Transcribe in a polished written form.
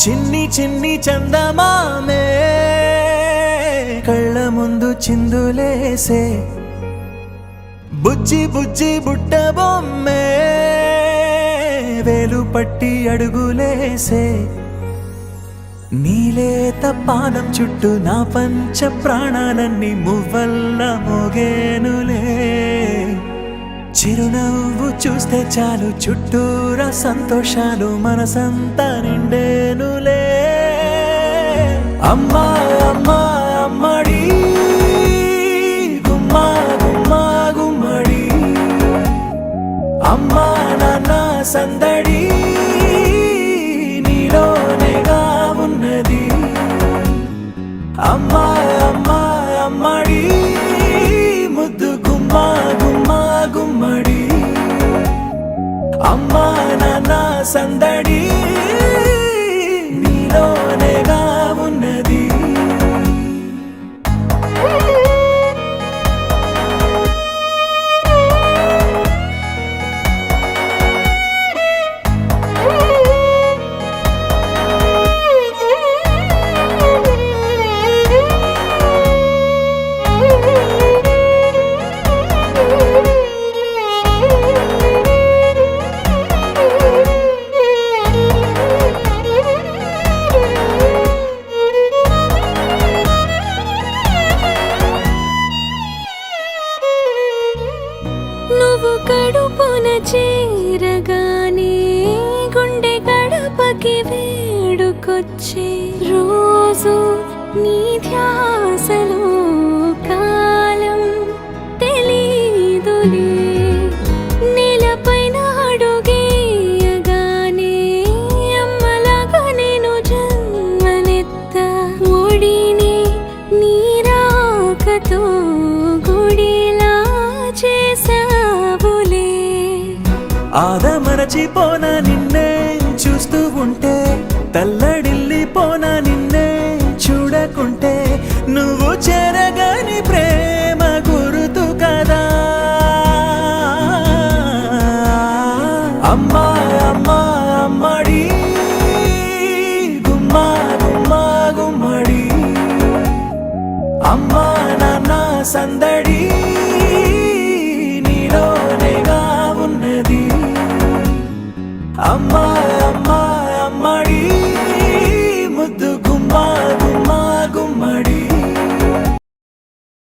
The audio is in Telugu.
చిన్ని చిన్ని చందమామే కళ్ళ ముందు చిందులేసే బుజ్జి బుజ్జి బుట్ట బొమ్మే వేలు పట్టి అడుగులేసే నీలేత పానం చుట్టూ నా పంచ ప్రాణాలన్నీ మువ్వల్ల మోగేనులే చిరునవ్వు చూస్తే చాలు చుట్టూరా సంతోషాలు మనసంతా నిండేనులే అమ్మా అమ్మా అమ్మడి గుమ్మా గుమ్మా గుమ్మడి అమ్మా నాన్న సందడి నీలోనేగా ఉన్నది అమ్మా అమ్మా అమ్మడి ముద్దు గుమ్మా గుమ్మా గుమ్మడి అమ్మా నాన్న సందడి నీలోనేగా ఉన్నది నువ్వు కడుపున చేరగానే గుండె గడపకి వేడుకొచ్చే రోజు నీ ధ్యాసలో కాలం తెలీదులే నేలపైన అడుగేయగానే అమ్మలాగా నేను జన్మనెత్త ఒడిని నీ రాకతో గుడిలా చేసావులే ఆదమరచిపోనా నిన్నే చూస్తూ ఉంటే తల్లడిల్లిపోనా నిన్నే చూడకుంటే నువ్వు చెరగని ప్రేమ గురుతు కదా అమ్మా అమ్మా అమ్మడి గుమ్మా గుమ్మా గుమ్మడి అమ్మా నాన్న సందడి